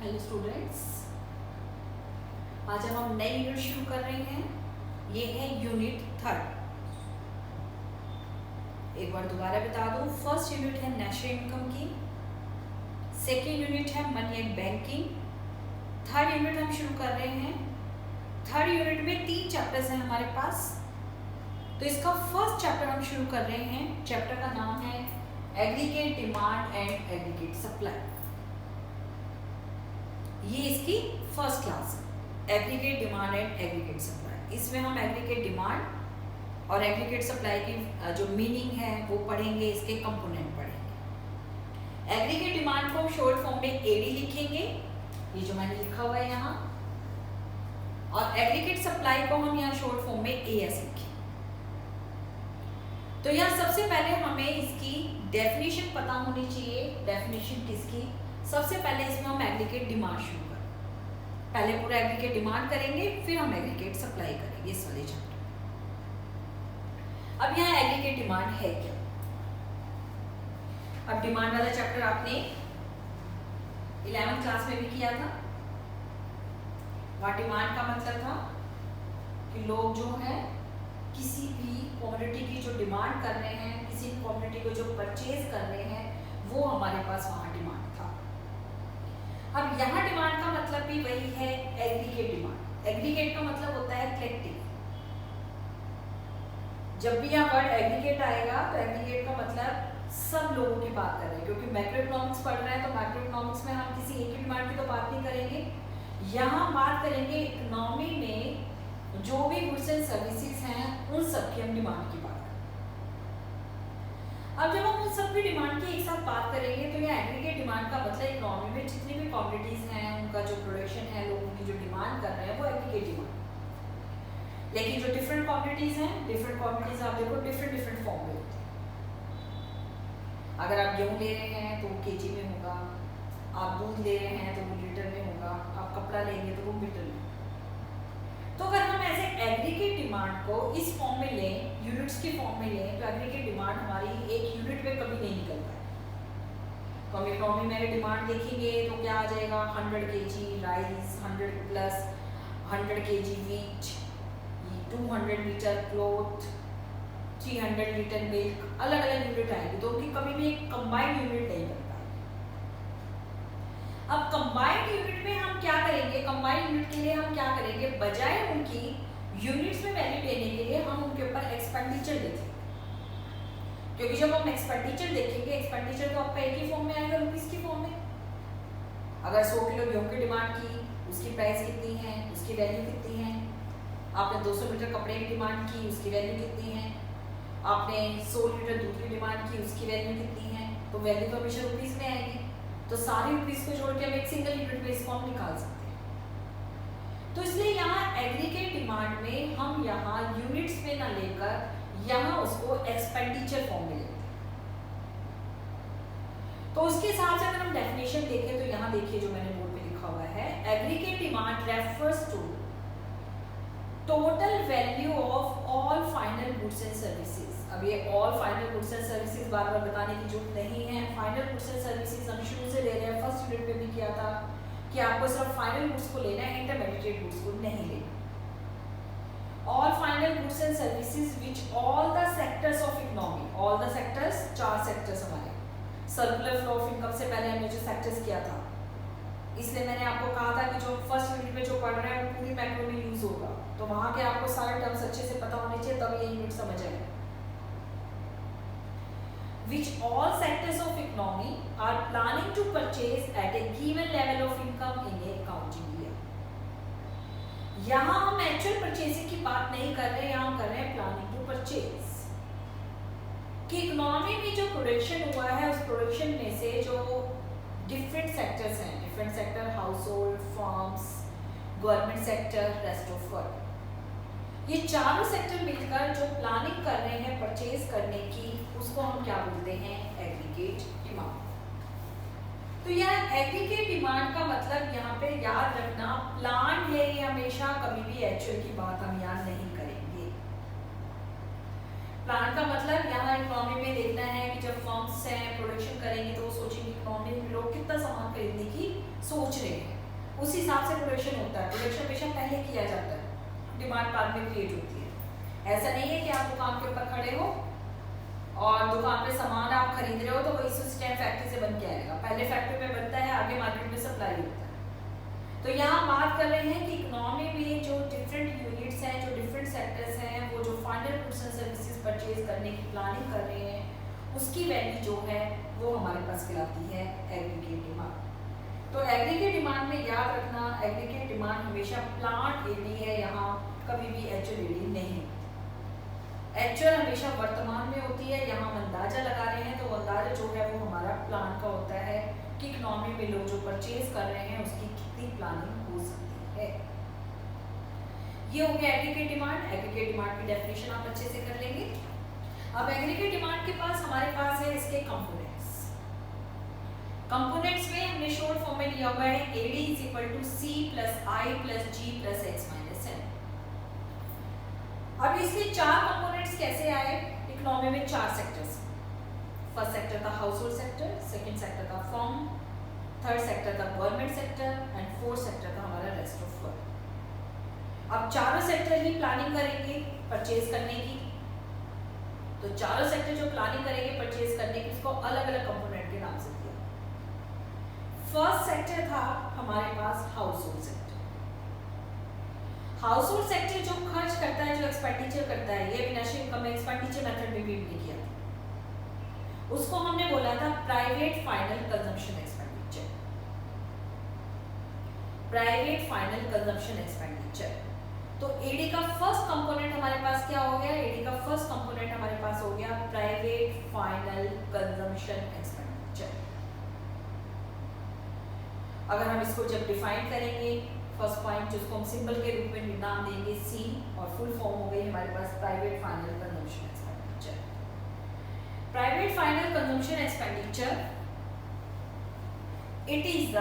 Hello students, आज हम नई यूनिट शुरू कर रहे हैं। ये है यूनिट 3। एक बार दोबारा बता दूं, फर्स्ट यूनिट है नेशनल इनकम की, सेकेंड यूनिट है money and banking, third unit हम शुरू कर रहे हैं। थर्ड यूनिट में 3 चैप्टर्स हैं हमारे पास। तो इसका फर्स्ट चैप्टर हम शुरू कर रहे हैं। चैप्टर का नाम है aggregate demand and aggregate supply. ये इसकी फर्स्ट क्लास है, aggregate demand and aggregate supply. इसमें हम एग्रीगेट डिमांड और एग्रीगेट सप्लाई की जो मीनिंग है वो पढ़ेंगे, इसके कंपोनेंट पढ़ेंगे। एग्रीगेट डिमांड को हम शॉर्ट फॉर्म में एडी लिखेंगे, ये जो मैंने लिखा हुआ है यहाँ, और एग्रीगेट सप्लाई को हम यहाँ शॉर्ट फॉर्म में एएस लिखेंगे। तो यहाँ सबसे पहले हमें इसकी डेफिनेशन पता होनी चाहिए। डेफिनेशन किसकी? सबसे पहले इसमें हम एग्रीगेट डिमांड शुरू करें। पहले पूरा एग्रीगेट डिमांड करेंगे, फिर हम एग्रीगेट सप्लाई करेंगे इस वाले चैप्टर। अब यहाँ एग्रीगेट डिमांड है क्या? अब डिमांड वाला चैप्टर आपने 11th क्लास में भी किया था। वहाँ डिमांड का मतलब था कि लोग जो है किसी भी कमोडिटी की जो डिमांड कर रहे हैं, किसी भी कमोडिटी को जो परचेज कर रहे हैं, वो हमारे पास वहाँ डिमांड था। अब यहाँ डिमांड का मतलब भी वही है, एग्रीगेट डिमांड। एग्रीगेट का मतलब होता है कलेक्टिव। जब भी यहाँ वर्ड एग्रीगेट आएगा तो एग्रीगेट का मतलब सब लोगों की बात कर रहे हैं, क्योंकि मैक्रो इकोनॉमिक्स पढ़ रहे हैं तो मैक्रो इकोनॉमिक्स में हम किसी एक ही डिमांड की तो बात नहीं करेंगे। यहाँ बात करेंगे इकोनॉमी में जो भी गुड्स एंड सर्विसेज हैं, उन सब की हम डिमांड की बात करेंगे। अब जब हम उन सब की डिमांड की एक साथ बात करेंगे तो ये एग्रीगेट डिमांड का मतलब इकोनॉमी में जितनी भी कमोडिटीज हैं, उनका जो प्रोडक्शन है, लोगों की जो डिमांड कर रहे हैं, वो एग्रीगेट डिमांड। लेकिन जो डिफरेंट कमोडिटीज हैं, डिफरेंट कमोडिटीज आप देखो डिफरेंट फॉर्म में होती है। अगर आप गेहूँ ले रहे हैं तो वो केजी में होगा, आप दूध ले रहे हैं तो वो लीटर में होगा, आप कपड़ा लेंगे तो वो मीटर में। तो अगर हम ऐसे एग्रीगेट डिमांड को इस फॉर्म में लें, यूनिट्स की फॉर्म में लें, तो एग्रीगेट डिमांड हमारी एक यूनिट में कभी नहीं निकल पाए। तो हम इकोनॉमी में डिमांड देखेंगे तो क्या आ जाएगा? 100 kg rice, 100 plus 100 kg wheat, 200 litre cloth, 300 litre milk, अलग अलग यूनिट आएगी, तो उनकी कभी भी एक कंबाइंड यूनिट नहीं बन पाएगी। अब कंबाइंड यूनिट में हम क्या करेंगे? कंबाइंड यूनिट के लिए हम क्या करेंगे? बजाय उनकी यूनिट्स में वैल्यू देने के लिए हम उनके ऊपर एक्सपेंडिचर देखेंगे, क्योंकि जब हम एक्सपेंडिचर देखेंगे, एक्सपेंडिचर तो आपका एक ही फॉर्म में आएगा, रुपीस की फॉर्म में। अगर 100 किलो गेहूं की डिमांड की, उसकी प्राइस कितनी है, उसकी वैल्यू कितनी है। आपने 200 मीटर कपड़े की डिमांड की, उसकी वैल्यू कितनी है। आपने 100 लीटर दूध की डिमांड की, उसकी वैल्यू कितनी है। तो वैल्यू तो हमेशा रुपीस में आएगी। तो सारी रुपीस को जोड़ के हम एक सिंगल यूनिट में इसको हम निकाल सकते हैं। तो इसलिए यहाँ एग्रीगेट डिमांड में हम यहाँ यूनिट्स में ना लेकर यहाँ उसको एक्सपेंडिचर फॉर्म में लेते हैं। तो उसके हिसाब से अगर हम डेफिनेशन देखें तो यहाँ देखिए जो मैंने बोर्ड पे लिखा हुआ है, aggregate demand refers to total value of all final goods and services. अब ये all final goods and services बार बार बताने की जरूरत नहीं है। फाइनल गुड्स एंड सर्विसेज हम शुरू से ले रहे हैं, फर्स्ट यूनिट में भी किया था कि आपको सिर्फ फाइनल गुड्स को लेना है, इंटरमीडिएट गुड्स को नहीं लेना। All final goods and services which all the sectors of economy, all the sectors, 4 sectors हमारे। सर्कुलर फ्लो ऑफ इनकम से पहले हमने जो सेक्टर्स किया था, इसलिए मैंने आपको कहा था कि जो फर्स्ट यूनिट में जो पढ़ रहे हैं वो पूरी मैक्रो में यूज होगा, तो वहां के आपको सारे टर्म्स अच्छे से पता होने चाहिए, तब ये यूनिट समझ आए। Which all sectors of economy are planning to purchase at a given level of income in a accounting year. यहाँ हम एक्चुअल परचेजिंग की बात नहीं कर रहे, यहाँ हम कर रहे हैं प्लानिंग टू परचेज। कि इकोनॉमी में जो प्रोडक्शन हुआ है, उस प्रोडक्शन में से जो डिफरेंट सेक्टर्स हैं, different sector, house hold, farms, government sector, rest of world, ये चारों सेक्टर मिलकर जो प्लानिंग कर रहे हैं परचेज करने की, उसको हम क्या बोलते हैं? Aggregate demand. तो यह एग्रीगेट डिमांड का मतलब यहाँ पे याद रखना, प्लान है ये, हमेशा कभी भी एक्चुअल की बात हम याद नहीं करेंगे। प्लान का मतलब यहाँ इकोनॉमी में देखना है कि जब फर्म्स हैं प्रोडक्शन करेंगे तो वो सोचेंगे इकोनॉमी में लोग कितना सामान खरीदने की सोच रहे हैं, उस हिसाब से प्रोडक्शन होता है। प्रोडक्शन हमेशा पहले किया जाता है, डिमांड बाद में क्रिएट होती है। ऐसा नहीं है कि आप दुकान के ऊपर खड़े हो और दुकान पे सामान आप खरीद रहे हो तो वही उसी टाइम फैक्ट्री से बन के आएगा। पहले फैक्ट्री में बनता है, आगे मार्केट में सप्लाई होता है। तो यहाँ बात कर रहे हैं कि इकोनॉमी में जो डिफरेंट यूनिट्स हैं, जो डिफरेंट सेक्टर्स हैं, वो जो final goods and services purchase करने की प्लानिंग कर रहे हैं, उसकी वैल्यू जो है वो हमारे पास कहलाती है एग्रीगेट डिमांड। तो एग्रीगेट डिमांड में याद रखना, एग्रीगेट डिमांड हमेशा प्लांट एडी है, यहाँ कभी भी एक्चुअल एडी नहीं। एक्चुअल हमेशा वर्तमान में होती है। यहाँ हम अंदाजा लगा रहे हैं तो अंदाजा जो है वो हमारा प्लान का होता है कि इकोनॉमी में लोग जो परचेज कर रहे हैं उसकी कितनी प्लानिंग हो सकती है। ये हो गया एग्रीगेट डिमांड। एग्रीगेट डिमांड की डेफिनेशन आप अच्छे से कर लेंगे। अब एग्रीगेट डिमांड के पास हमारे पास है इसके कंपोनेंट्स। कंपोनेंट्स में हमने शॉर्ट फॉर्म में लिया हुआ है AD = C + I + G + X - N। अब इसके चार कंपोनेंट्स कैसे आए? इकोनॉमी में चार सेक्टर्स। फर्स्ट सेक्टर था house hold sector, second sector था फर्म, थर्ड सेक्टर था government sector and fourth sector था हमारा रेस्ट ऑफ वर्ल्ड। अब चारों सेक्टर ही प्लानिंग करेंगे परचेज करने की। तो चारों सेक्टर जो प्लानिंग करेंगे परचेज करने की, उसको अलग अलग कंपोनेंट के नाम से दिया। फर्स्ट सेक्टर था हमारे पास household sector. Household sector जो खर्च करता है, जो एक्सपेंडिचर करता है, ये विनाशी इनकम एक्सपेंडिचर मेथड में भी हमने किया था। उसको हमने बोला था private final consumption expenditure. Private final consumption expenditure. तो एडी का फर्स्ट कंपोनेंट हमारे पास क्या हो गया? एडी का फर्स्ट कंपोनेंट हमारे पास हो गया प्राइवेट फाइनल कंजम्पशन एक्सपेंडिचर। अगर हम इसको जब डिफाइन करेंगे, फर्स्ट पॉइंट जिसको हम सिंबल के रूप में नाम देंगे C, और फुल फॉर्म हो गई हमारे पास private final consumption expenditure. Private final consumption expenditure, it is the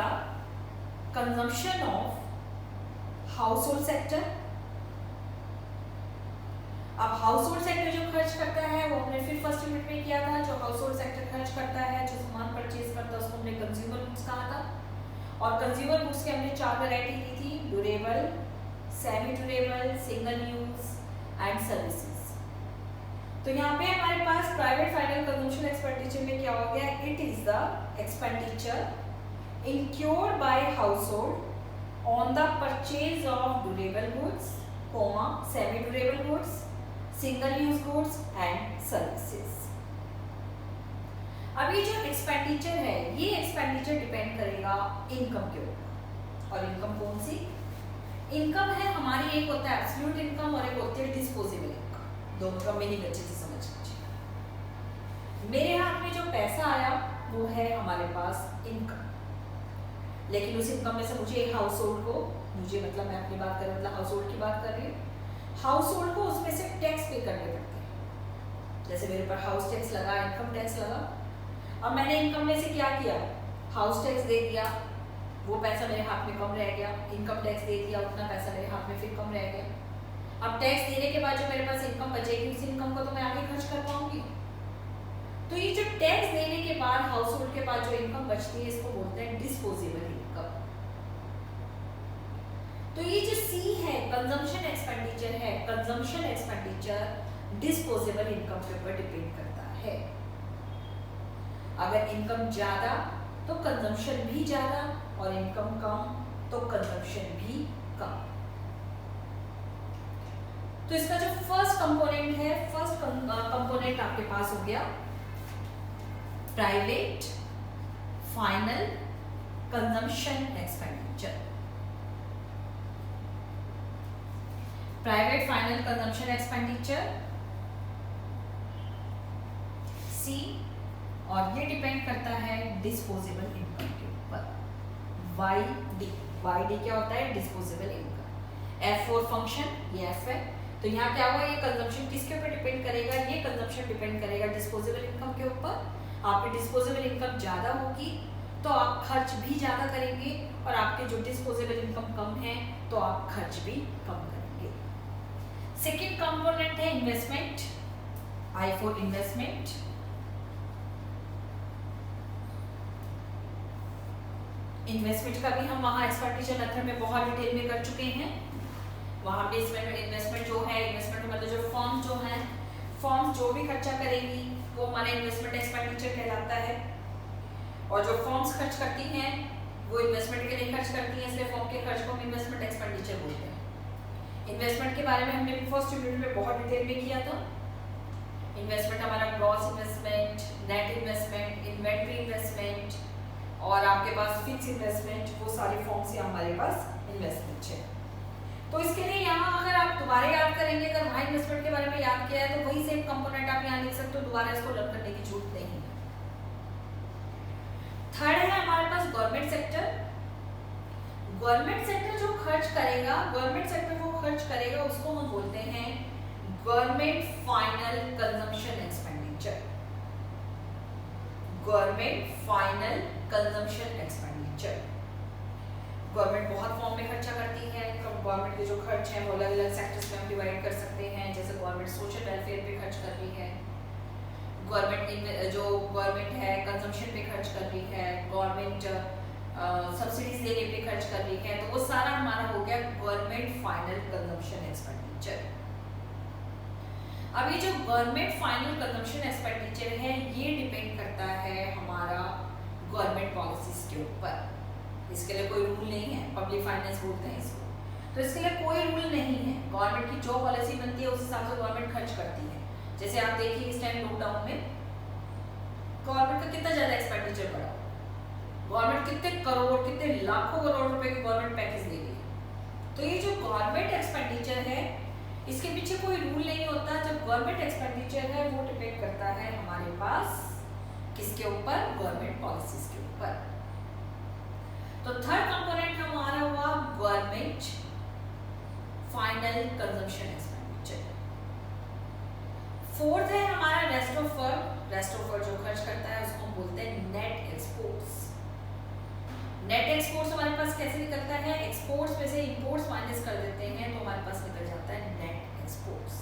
consumption of household sector. अब हाउस होल्ड सेक्टर जो खर्च करता है वो हमने फिर फर्स्ट यूनिट में किया था। जो हाउस होल्ड सेक्टर खर्च करता है, जो सामान परचेज करता है, उसको हमने कंज्यूमर गुड्स कहा था। और कंज्यूमर गुड्स के हमने चार वैरायटी ली थी, durable, semi durable, single use and services. तो यहाँ पे हमारे पास प्राइवेट फाइनल कंजम्पशन एक्सपेंडिचर में क्या हो गया? It is the expenditure incurred by household on the purchase of durable goods, semi durable goods, single use goods and services। अब ये जो एक्सपेंडिचर है, ये एक्सपेंडिचर डिपेंड करेगा इनकम के ऊपर। और इनकम कौन सी? इनकम है हमारी, एक होता है एब्सोल्यूट इनकम और एक होती है डिस्पोजेबल इनकम। दोनों का मीनिंग अच्छे से समझ लीजिए। मेरे हाथ में जो पैसा आया वो है हमारे पास इनकम, लेकिन उस इनकम में से मुझे एक हाउस होल्ड को, मुझे मतलब मैं अपनी बात कर रही हूँ, मतलब हाउस होल्ड की बात कर रही हूँ, हाउस होल्ड को उसमें से टैक्स पे करने पड़ते हैं। जैसे मेरे ऊपर हाउस टैक्स लगा, इनकम टैक्स लगा। अब मैंने इनकम में से क्या किया? हाउस टैक्स दे दिया, वो पैसा मेरे हाथ में कम रह गया। इनकम टैक्स दे दिया, उतना पैसा मेरे हाथ में फिर कम रह गया। अब टैक्स देने के बाद जो मेरे पास इनकम बचेगी, उस इनकम को तो मैं आगे खर्च कर पाऊंगी। तो ये जो टैक्स देने के बाद हाउस होल्ड के बाद जो इनकम बचती है, इसको बोलते हैं डिस्पोजेबल इनकम। तो ये जो C है, कंजम्पशन एक्सपेंडिचर है, कंजम्पशन एक्सपेंडिचर डिस्पोजेबल इनकम के ऊपर डिपेंड करता है। अगर इनकम ज्यादा तो कंजम्पशन भी ज्यादा, और इनकम कम तो कंजम्पशन भी कम। तो इसका जो फर्स्ट कंपोनेंट है, फर्स्ट कंपोनेंट आपके पास हो गया private final consumption expenditure. Private final consumption expenditure C, और ये डिपेंड करता है डिस्पोजेबल इनकम के ऊपर। YD क्या होता है? Disposable income. F for function, ये F है। तो यहाँ क्या होगा? ये कंजम्पशन किसके ऊपर डिपेंड करेगा? ये कंजम्पशन डिपेंड करेगा डिस्पोजेबल इनकम के ऊपर। आपकी डिस्पोजेबल इनकम ज्यादा होगी तो आप खर्च भी ज्यादा करेंगे, और आपके जो डिस्पोजेबल इनकम कम है तो आप खर्च भी कम करेंगे। सेकेंड कंपोनेंट है investment, I for investment. Investment का भी हम वहाँ एक्सपेंडिचर मेथड में बहुत डिटेल में कर चुके हैं। वहाँ पे इन्वेस्टमेंट जो है, इन्वेस्टमेंट मतलब जो फर्म्स जो हैं, फर्म्स जो भी खर्चा करेंगी वो हमारा इन्वेस्टमेंट एक्सपेंडिचर कहलाता है। और जो फर्म्स खर्च करती हैं वो इन्वेस्टमेंट के लिए खर्च करती हैं, इसलिए फर्म के खर्च को हम इन्वेस्टमेंट एक्सपेंडिचर बोलते हैं। इन्वेस्टमेंट के बारे में हमने फर्स्ट यूनिट में बहुत डिटेल में किया था। इन्वेस्टमेंट हमारा gross investment, net investment, inventory investment और आपके पास फिक्स इन्वेस्टमेंट, वो सारी फॉर्म्स यहाँ हमारे पास इन्वेस्टमेंट है। तो इसके लिए यहाँ अगर आप दोबारा याद करेंगे, अगर वहाँ इन्वेस्टमेंट के बारे में याद किया है तो वही सेम कंपोनेंट आप यहाँ लिख सकते हो, दोबारा इसको लर्न करने की जरूरत नहीं है। थर्ड है हमारे पास गवर्नमेंट सेक्टर। गवर्नमेंट सेक्टर जो खर्च करेगा, गवर्नमेंट सेक्टर वो खर्च करेगा उसको हम बोलते हैं government final consumption expenditure. Government final consumption expenditure. Government बहुत फॉर्म में खर्चा करती है। गवर्नमेंट के जो खर्च हैं वो अलग अलग सेक्टर्स में हम डिवाइड कर सकते हैं। जैसे गवर्नमेंट सोशल वेलफेयर पे खर्च कर रही है, गवर्नमेंट जो गवर्नमेंट है कंजम्पशन पे खर्च कर रही है, गवर्नमेंट सब्सिडीज देने पे खर्च कर रही है, तो वो सारा हमारा हो गया गवर्नमेंट फाइनल कंजम्पशन एक्सपेंडिचर। अब ये जो गवर्नमेंट फाइनल कंजम्पशन एक्सपेंडिचर है ये डिपेंड करता है हमारा गवर्नमेंट पॉलिसीज के ऊपर। इसके लिए कोई रूल नहीं है, पब्लिक फाइनेंस बोलते हैं इसको, तो इसके लिए कोई रूल नहीं है। गवर्नमेंट की जो पॉलिसी बनती है उस हिसाब से गवर्नमेंट खर्च करती है। जैसे आप देखिए इस टाइम लॉकडाउन में गवर्नमेंट का कितना ज्यादा एक्सपेंडिचर बढ़ा, गवर्नमेंट कितने करोड़, कितने लाखों करोड़ रुपए की गवर्नमेंट पैकेज दे रही है। तो ये जो गवर्नमेंट एक्सपेंडिचर है इसके पीछे कोई रूल नहीं होता। जब गवर्नमेंट एक्सपेंडिचर है वो डिपेंड करता है हमारे पास किसके ऊपर, गवर्नमेंट पॉलिसीज के ऊपर। तो थर्ड कंपोनेंट हमारा हुआ government final consumption expenditure. Fourth है हमारा rest of world. Rest of world जो खर्च करता है उसको हम बोलते हैं नेट एक्सपोर्ट्स। नेट एक्सपोर्ट्स हमारे पास कैसे निकलता है, एक्सपोर्ट्स में से इंपोर्ट्स माइनस कर देते हैं तो हमारे पास निकल जाता है नेट एक्सपोर्ट्स।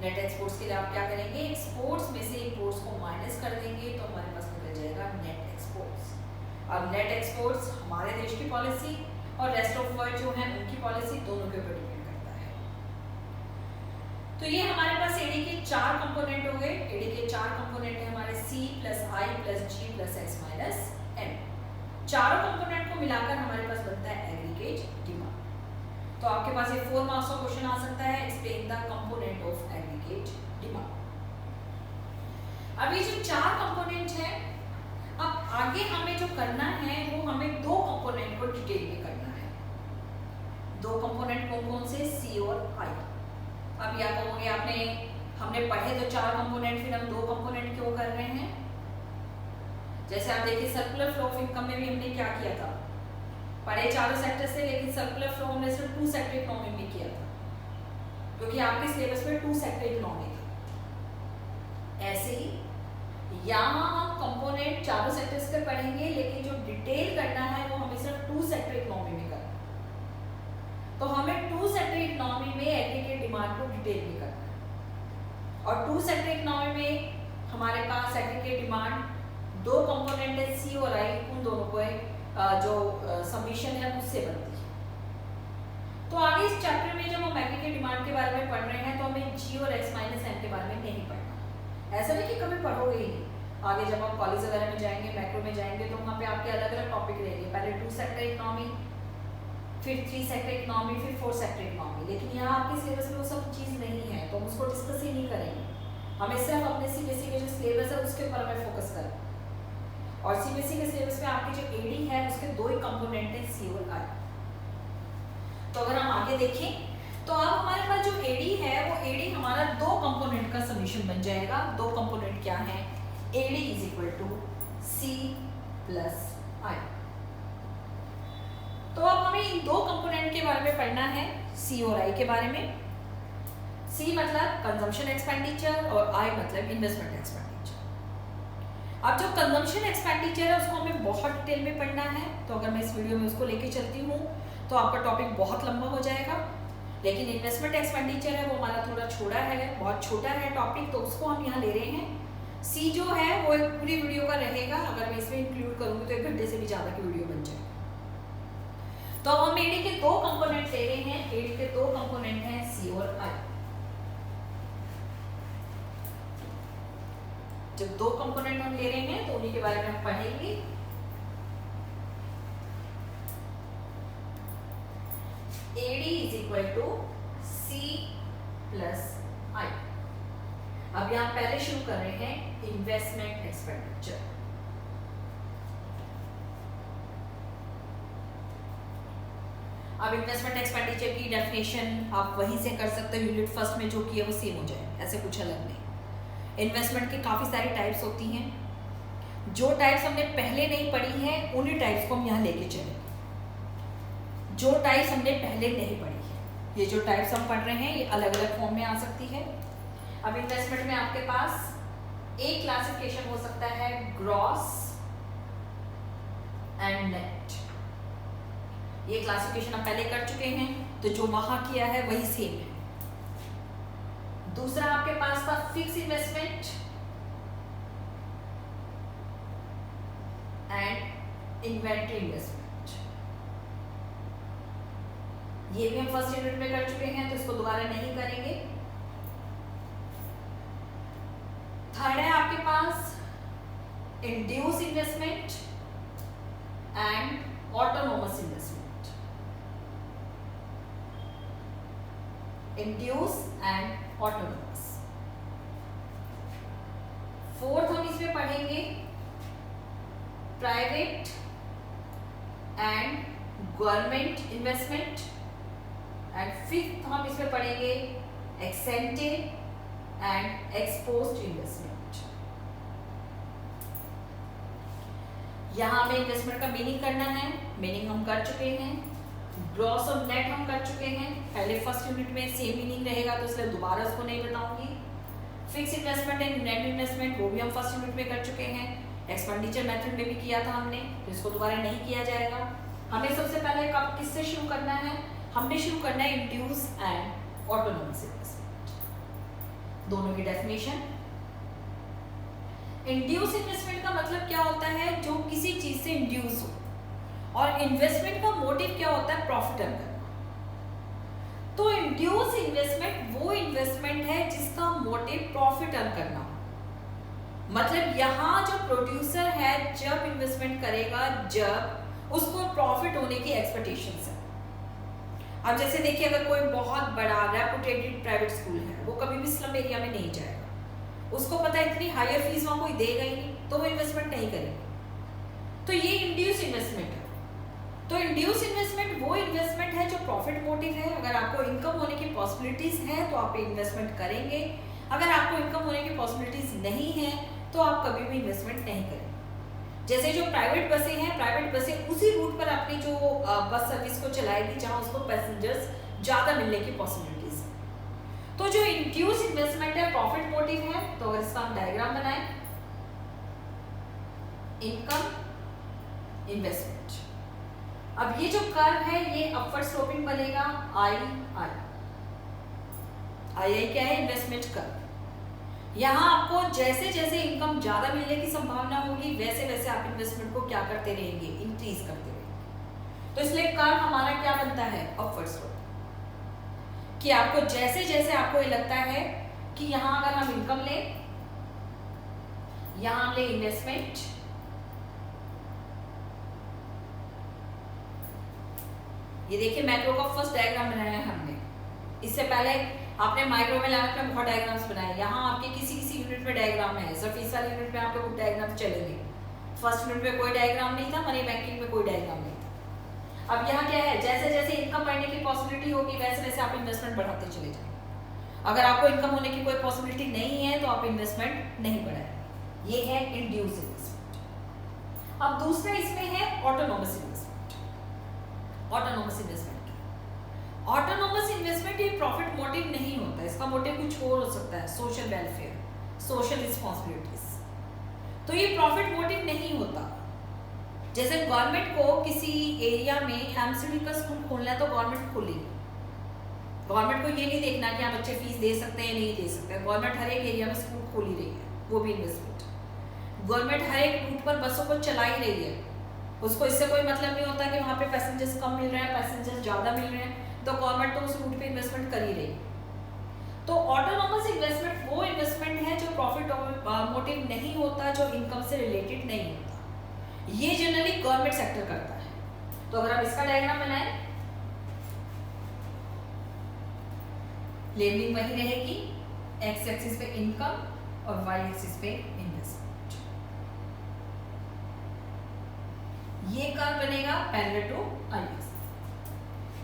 नेट एक्सपोर्ट्स के लिए आप क्या करेंगे, एक्सपोर्ट्स में से इंपोर्ट्स को माइनस कर देंगे तो हमारे पास निकल जाएगा नेट एक्सपोर्ट्स। अब नेट एक्सपोर्ट्स हमारे देश की पॉलिसी और रेस्ट ऑफ वर्ल्ड जो है उनकी पॉलिसी, दोनों के ऊपर डिपेंड करता है। तो ये हमारे पास एडी के 4 कंपोनेंट हो गए। एडी के 4 कंपोनेंट है हमारे C + I + G + X - M। चारों कंपोनेंट को मिलाकर हमारे पास बनता है एग्रीगेट डिमांड। तो आपके पास ये 4 मार्क्स का क्वेश्चन आ सकता है, explain the component of aggregate demand. अब ये जो 4 कंपोनेंट है, अब आगे हमें जो करना है वो हमें 2 कंपोनेंट को डिटेल में करना है। 2 कंपोनेंट कौन कौन से, C और I। अब या कहोगे आपने, हमने पढ़े तो 4 कंपोनेंट, फिर हम 2 कंपोनेंट क्यों कर रहे हैं। जैसे आप देखिए सर्कुलर फ्लो ऑफ इनकम में भी हमने क्या किया था, पढ़े चारों सेक्टर से, लेकिन सर्कुलर फ्लो हमने सिर्फ 2 सेक्टर इकोनॉमी में किया था क्योंकि आपके सिलेबस में 2 सेक्टर इकोनॉमी था। ऐसे ही यहाँ हम कंपोनेंट चारों सेक्टर्स के पढ़ेंगे, लेकिन जो डिटेल करना है वो हमें सिर्फ 2 सेक्टर इकोनॉमी में करना है। तो हमें 2 सेक्टर इकोनॉमी में एग्रीगेट डिमांड को डिटेल में करना है। और 2 सेक्टर इकोनॉमी में हमारे पास एग्रीगेट डिमांड 2 कंपोनेंट है, C और I, उन दोनों को जो समीशन है उससे बनती है। तो आगे इस चैप्टर में जब हम एग्रीगेट डिमांड के बारे में पढ़ रहे हैं तो हमें G और X - M के बारे में नहीं पढ़ना। ऐसा नहीं कि कभी पढ़ोगे ही नहीं, आगे जब आप कॉलेज वगैरह में जाएंगे, मैक्रो में जाएंगे, तो वहाँ पे आपके अलग अलग टॉपिक रहेंगे। पहले 2 सेक्टर इकोनॉमी, फिर 3 सेक्टर इकोनॉमी, फिर 4 सेक्टर इकोनॉमी। लेकिन यहाँ आपके सिलेबस में वो सब चीज़ नहीं है तो हम उसको डिस्कस ही नहीं करेंगे। हमें सिर्फ अपने CBSE के जो सिलेबस है उसके ऊपर हमें फोकस करना। और CBSE के सिलेबस में आपकी जो AD है उसके 2 ही कंपोनेंट हैं, C और I। तो अगर हम आगे देखें तो अब हमारे पास जो AD है वो AD हमारा 2 कंपोनेंट का समीशन बन जाएगा। 2 कंपोनेंट क्या है, AD = C + I। तो अब हमें इन 2 कंपोनेंट के बारे में पढ़ना है, C और I के बारे में। C मतलब कंजम्पशन एक्सपेंडिचर और I मतलब इन्वेस्टमेंट एक्सपेंडिचर। अब जो कंजम्पशन एक्सपेंडिचर है उसको हमें बहुत डिटेल में पढ़ना है, तो अगर मैं इस वीडियो में उसको लेके चलती हूँ तो आपका टॉपिक बहुत लंबा हो जाएगा। लेकिन इन्वेस्टमेंट एक्सपेंडिचर है वो हमारा थोड़ा छोटा है, बहुत छोटा है टॉपिक, तो उसको हम यहाँ ले रहे हैं। सी जो है वो एक पूरी वीडियो का रहेगा, अगर मैं इसमें इंक्लूड करूंगी तो 1 घंटे से भी ज्यादा की वीडियो बन जाएगी। तो अब हम एडी के 2 कंपोनेंट ले रहे हैं। एडी के 2 कंपोनेंट हैं सी और आई। जब 2 कंपोनेंट हम ले रहे हैं तो उन्हीं के बारे में हम पढ़ेंगे। AD is equal to C plus I. अब यहां पहले शुरू कर रहे हैं इन्वेस्टमेंट एक्सपेंडिचर। अब इन्वेस्टमेंट एक्सपेंडिचर की डेफिनेशन आप वहीं से कर सकते हो, यूनिट फर्स्ट में जो की है वो सेम हो जाए, ऐसे कुछ अलग नहीं। इन्वेस्टमेंट की काफी सारी टाइप्स होती हैं, जो टाइप्स हमने पहले नहीं पढ़ी हैं उन्हीं टाइप्स को हम यहाँ लेके चलेंगे। जो टाइप्स हमने पहले नहीं पढ़ी है, ये जो टाइप्स हम पढ़ रहे हैं ये अलग अलग फॉर्म में आ सकती है। अब इन्वेस्टमेंट में आपके पास एक क्लासिफिकेशन हो सकता है ग्रॉस एंड नेट। ये क्लासिफिकेशन हम पहले कर चुके हैं, तो जो वहां किया है वही सेम है। दूसरा आपके पास था fix investment and inventory investment. ये भी हम फर्स्ट यूनिट में कर चुके हैं, तो इसको दोबारा नहीं करेंगे। थर्ड है आपके पास induced investment and autonomous investment. Induced and autonomous. Fourth हम इसमें पढ़ेंगे private and government investment and fifth हम इसमें पढ़ेंगे एक्सेंटे एंड एक्सपोज्ड इन्वेस्टमेंट। यहां हमें इन्वेस्टमेंट का मीनिंग करना है, मीनिंग हम कर चुके हैं। ग्रॉस और नेट हम कर चुके हैं, पहले फर्स्ट यूनिट में सेम मीनिंग रहेगा तो इसलिए दोबारा उसको नहीं बताऊंगी। Fix investment and net investment वो भी हम फर्स्ट यूनिट में कर चुके हैं, एक्सपेंडिचर मेथड में भी किया था हमने, तो इसको दोबारा नहीं किया जाएगा। हमें सबसे पहले कब किससे शुरू करना है, हमने शुरू करना है इंड्यूस एंड ऑटोनोमस इन्वेस्टमेंट। दोनों की डेफिनेशन। इंड्यूस इन्वेस्टमेंट का मतलब क्या होता है, जो किसी चीज से इंड्यूस हो, और इन्वेस्टमेंट का मोटिव क्या होता है, प्रॉफिट अर्न करना। तो इंड्यूस इन्वेस्टमेंट वो इन्वेस्टमेंट है जिसका मोटिव प्रॉफिट अर्न करना हो। मतलब यहां जो प्रोड्यूसर है जब इन्वेस्टमेंट करेगा जब उसको प्रॉफिट होने की एक्सपेक्टेशंस है। अब जैसे देखिए, अगर कोई बहुत बड़ा रेपुटेटेड प्राइवेट स्कूल है, वो कभी भी स्लम एरिया में नहीं जाएगा, उसको पता है इतनी हायर फीस वहां कोई देगा ही नहीं, तो वो इन्वेस्टमेंट नहीं करेगा। तो ये इंड्यूस इन्वेस्टमेंट है। तो इंड्यूस इन्वेस्टमेंट वो इन्वेस्टमेंट है जो प्रॉफिट मोटिव है। अगर आपको इनकम होने की पॉसिबिलिटीज है तो आप इन्वेस्टमेंट करेंगे, अगर आपको इनकम होने की पॉसिबिलिटीज नहीं है तो आप कभी भी इन्वेस्टमेंट नहीं करेंगे। जैसे जो प्राइवेट बसें हैं, प्राइवेट बसें उसी रूट पर अपनी जो बस सर्विस को चलाएगी जहां उसको पैसेंजर्स ज्यादा मिलने की पॉसिबिलिटीज है। तो जो इंड्यूस इन्वेस्टमेंट है प्रॉफिट मोटिव है। तो अगर इसका हम डायग्राम बनाएं, इनकम इन्वेस्टमेंट। अब ये जो कर्व है ये अपवर्ड स्लोपिंग बनेगा, आई क्या है, इन्वेस्टमेंट कर्व। यहां आपको जैसे जैसे इनकम ज्यादा मिलने की संभावना होगी वैसे वैसे आप इन्वेस्टमेंट को क्या करते रहेंगे, इंक्रीज करते रहेंगे। तो इसलिए कर्व हमारा क्या बनता है, अपवर्ड स्लोप। कि आपको जैसे जैसे आपको ये लगता है कि यहां अगर हम इनकम लें, यहां हम ले इन्वेस्टमेंट, ये देखिए मैक्रो का फर्स्ट डायग्राम बनाया है हमने। इससे पहले आपने माइक्रो में लाइफ में बहुत डायग्राम्स बनाए। यहाँ आपके किसी यूनिट में डायग्राम है, सिर्फ इस वाले यूनिट में आपके कुछ डायग्राम चलेंगे। फर्स्ट यूनिट में कोई डायग्राम नहीं था, मनी बैंकिंग में कोई डायग्राम नहीं था। अब यहाँ क्या है, जैसे जैसे इनकम बढ़ने की पॉसिबिलिटी होगी वैसे वैसे आप इन्वेस्टमेंट बढ़ाते चले जाएंगे। अगर आपको इनकम होने की कोई पॉसिबिलिटी नहीं है तो आप इन्वेस्टमेंट नहीं बढ़ाएं। ये है इंड्यूस इन्वेस्टमेंट। अब दूसरा इसमें है autonomous investment. Autonomous investment autonomous investment ये प्रॉफिट मोटिव नहीं होता, इसका मोटिव कुछ और हो सकता है, सोशल वेलफेयर, सोशल रिस्पॉन्सिबिलिटीज। तो ये प्रॉफिट मोटिव नहीं होता। जैसे गवर्नमेंट को किसी एरिया में एमसीडी का स्कूल खोलना है तो गवर्नमेंट खोलेगी। गवर्नमेंट को ये नहीं देखना कि आप बच्चे फीस दे सकते हैं नहीं दे सकते, गवर्नमेंट हर एक एरिया में स्कूल खोल ही रही है। वो भी इन्वेस्टमेंट। गवर्नमेंट हर एक रूट पर बसों को चला ही रही है, उसको इससे कोई मतलब नहीं होता कि वहाँ पे पैसेंजर्स कम मिल रहे हैं, पैसेंजर्स ज़्यादा मिल रहे हैं, तो गवर्नमेंट तो उस रूट पे इन्वेस्टमेंट कर ही रही है। तो ऑटोनॉमस इन्वेस्टमेंट वो इन्वेस्टमेंट है जो प्रॉफिट मोटिव नहीं होता, जो इनकम से रिलेटेड नहीं होता, ये जनरली गवर्नमेंट सेक्टर करता है। तो अगर आप इसका डायग्राम बनाएं, लेबलिंग वही रहेगी, एक्स एक्सिस पे इनकम और वाई एक्सिस पे इन्वेस्टमेंट। ये कर्व बनेगा parallel to I axis,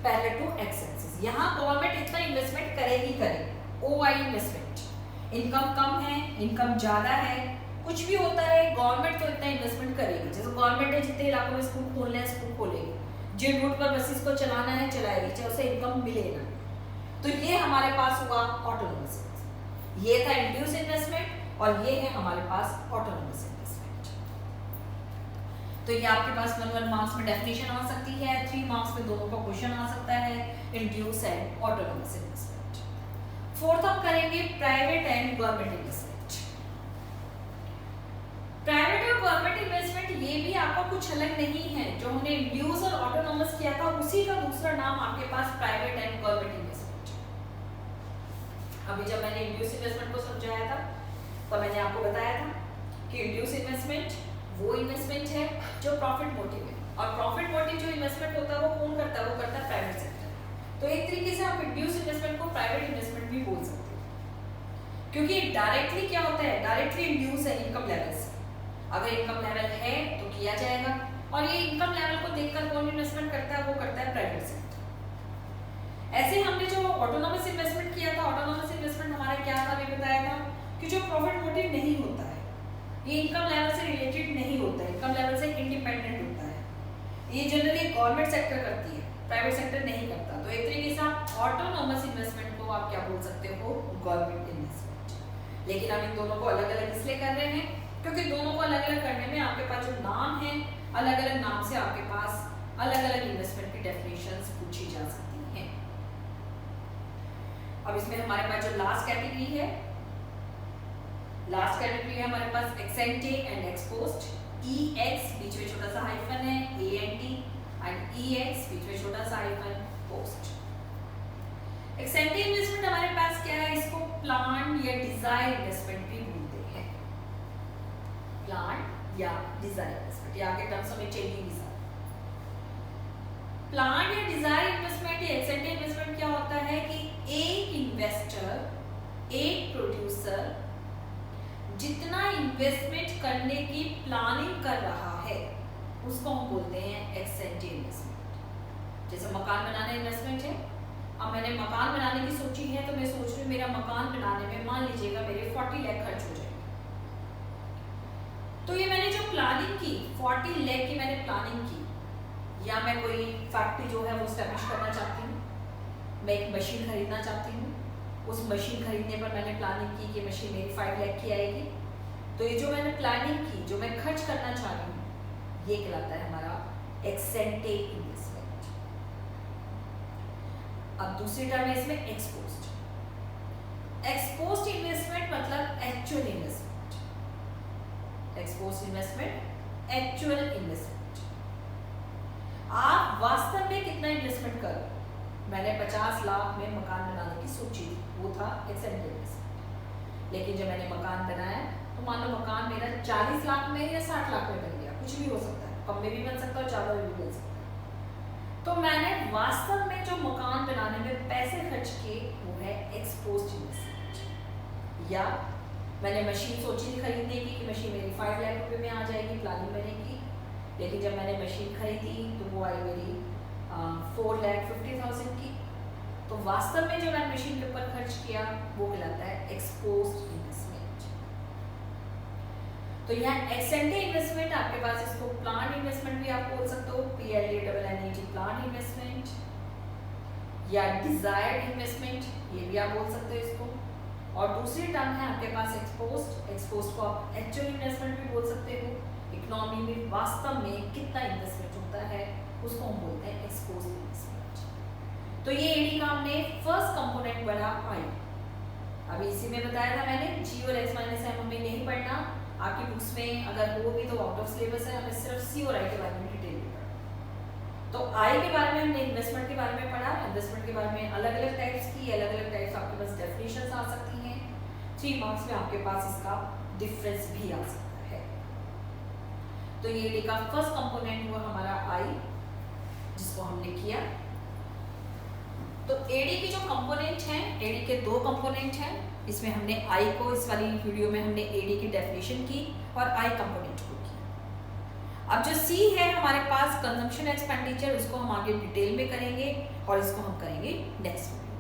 parallel to X axis. यहाँ गवर्नमेंट इतना इन्वेस्टमेंट करेगी करेगी, ओआई इन्वेस्टमेंट, इनकम कम है, इनकम ज्यादा है, कुछ भी होता है गवर्नमेंट तो इतना इन्वेस्टमेंट करेगी। जैसे गवर्नमेंट ने जितने इलाकों में स्कूल खोलने हैं स्कूल खोलेगी, जिन रूट पर बसेस को चलाना है चलाएगी, चाहे उसे इनकम मिले ना। तो ये हमारे पास हुआ ऑटोनोमस, ये था इंड्यूस इन्वेस्टमेंट और ये है हमारे पास ऑटोनोमस इन्वेस्टमेंट। तो ये आपके पास 1 मार्क्स में डेफिनेशन आ सकती है, 3 मार्क्स में दोनों का क्वेश्चन आ सकता है, induce and autonomous investment. Fourth हम करेंगे private and government investment. Private और गवर्नमेंट इन्वेस्टमेंट ये भी आपका कुछ अलग नहीं है, जो हमने इंड्यूस और ऑटोनोमस किया था उसी का दूसरा नाम आपके पास प्राइवेट एंड गवर्नमेंट इन्वेस्टमेंट। अभी जब मैंने इंड्यूस इन्वेस्टमेंट को समझाया था तो मैंने आपको बताया था कि इंड्यूस इन्वेस्टमेंट वो इन्वेस्टमेंट है जो प्रॉफिट मोटिव है, और प्रॉफिट मोटिव जो इन्वेस्टमेंट होता है वो कौन करता है, वो करता है प्राइवेट सेक्टर। तो एक तरीके से आप इंड्यूस इन्वेस्टमेंट को प्राइवेट इन्वेस्टमेंट भी बोल सकते हो, क्योंकि डायरेक्टली क्या होता है, डायरेक्टली इंड्यूस है इनकम लेवल से। अगर इनकम लेवल है तो किया जाएगा, और ये इनकम लेवल को देखकर कौन इन्वेस्टमेंट करता है, वो करता है प्राइवेट सेक्टर। ऐसे हमने जो ऑटोनोमस इन्वेस्टमेंट किया था, ऑटोनोमस इन्वेस्टमेंट हमारा क्या था, अभी बताया था कि जो प्रॉफिट मोटिव नहीं होता है, ये इनकम लेवल से रिलेटेड नहीं होता है, इनकम लेवल से इंडिपेंडेंट होता है, ये जनरली गवर्नमेंट सेक्टर करती है, प्राइवेट सेक्टर नहीं करता। तो एक तरीके से आप ऑटोनोमस इन्वेस्टमेंट को आप क्या बोल सकते हो, गवर्नमेंट इन्वेस्टमेंट। लेकिन हम इन दोनों को अलग अलग इसलिए कर रहे हैं क्योंकि दोनों को अलग अलग करने में आपके पास जो नाम है, अलग अलग नाम से आपके पास अलग अलग इन्वेस्टमेंट की डेफिनेशंस पूछी जा सकती हैं। अब इसमें हमारे पास जो लास्ट कैटेगरी है, लास्ट कैटेगरी है हमारे पास ex ante and ex post. E X बीच में छोटा सा हाइफन है, A N T, and E X बीच में छोटा सा hyphen, post. Ex ante investment हमारे पास क्या है, इसको प्लान या डिजायर इन्वेस्टमेंट भी बोलते हैं, प्लान या डिजायर इन्वेस्टमेंट, या आगे टर्म्स में चेंजिंग डिजायर। प्लान या डिजायर इन्वेस्टमेंट या एक्स एंटे इन्वेस्टमेंट क्या होता है कि एक इन्वेस्टर, एक प्रोड्यूसर जितना इन्वेस्टमेंट करने की प्लानिंग कर रहा है उसको हम बोलते हैं एक्स एंटे इन्वेस्टमेंट। जैसे मकान बनाने इन्वेस्टमेंट है, अब मैंने मकान बनाने की सोची है तो मैं सोच रही हूँ मेरा मकान बनाने में मान लीजिएगा मेरे 40 लाख खर्च हो जाएगा। तो ये मैंने जो प्लानिंग की 40 लाख की मैंने प्लानिंग की, या मैं कोई फैक्ट्री जो है वो एस्टैब्लिश करना चाहती हूँ, मैं एक मशीन खरीदना चाहती हूँ, उस मशीन खरीदने पर मैंने प्लानिंग की कि मशीन मेरी 5 लाख की आएगी। तो ये जो मैंने प्लानिंग की, जो मैं खर्च करना चाह रही हूँ, ये कहलाता है हमारा एक्स एंटे इन्वेस्टमेंट। अब दूसरी टर्म है इसमें ex post. Ex post investment मतलब actual investment, ex post investment actual investment. आप वास्तव में कितना इन्वेस्टमेंट करो, मैंने 50 लाख में मकान बनाने की सोची थी, वो था एक्स एंटे इन्वेस्टमेंट। लेकिन जब मैंने मकान बनाया तो मान लो मकान मेरा 40 लाख में या 60 लाख में बन गया, कुछ भी हो सकता है, कम में भी बन सकता है और ज़्यादा भी बन सकता है। तो मैंने वास्तव में जो मकान बनाने में पैसे खर्च किए वो है एक्स पोस्ट इन्वेस्टमेंट। या मैंने मशीन सोची थी खरीदने की कि मशीन मेरी 5 लाख रुपए में आ जाएगी, प्लानिंग मैंने की, लेकिन जब मैंने मशीन खरीदी तो वो आई मेरी 4,50,000 की। तो वास्तव में जो मैंने मशीन के ऊपर खर्च किया वो कहलाता है एक्स पोस्ट इन्वेस्टमेंट। तो यहाँ एक्स एंटे इन्वेस्टमेंट आपके पास, इसको प्लान इन्वेस्टमेंट भी आप बोल सकते हो, PLANNET प्लान इन्वेस्टमेंट, या डिजायर्ड इन्वेस्टमेंट, ये भी आप बोल सकते हो इसको। और दूसरी टर्म है आपके पास एक्सपोस्ट। एक्सपोस्ट को आप एक्चुअल इन्वेस्टमेंट भी बोल सकते हो, इकोनॉमी में वास्तव में कितना इन्वेस्टमेंट होता है उसको हम बोलते हैं एक्सपोस्ट इन्वेस्टमेंट। तो ये एडी का हमने फर्स्ट कंपोनेंट पढ़ा आई। अभी इसी में बताया था मैंने, G और X माइनस M हमें नहीं पढ़ना, आपकी बुक्स में अगर वो भी तो आउट ऑफ सिलेबस है, हमें सिर्फ C और I के बारे में डिटेल में पढ़ना। तो I के बारे में हमने इन्वेस्टमेंट के बारे में पढ़ा, इन्वेस्टमेंट के बारे में अलग अलग टाइप्स की, अलग अलग टाइप्स आपके पास डेफिनेशंस आ सकती हैं, 3 मार्क्स में आपके पास इसका डिफरेंस भी आ सकता है। तो ये AD का फर्स्ट कंपोनेंट हुआ हमारा I, जिसको हमने किया। तो AD की जो कंपोनेंट हैं, AD के 2 कंपोनेंट हैं, इसमें हमने I को, इस वाली वीडियो में हमने AD की डेफिनेशन की और I कंपोनेंट को किया। अब जो C है हमारे पास कंजम्पशन एक्सपेंडिचर, उसको हम आगे डिटेल में करेंगे और इसको हम करेंगे नेक्स्ट वीडियो।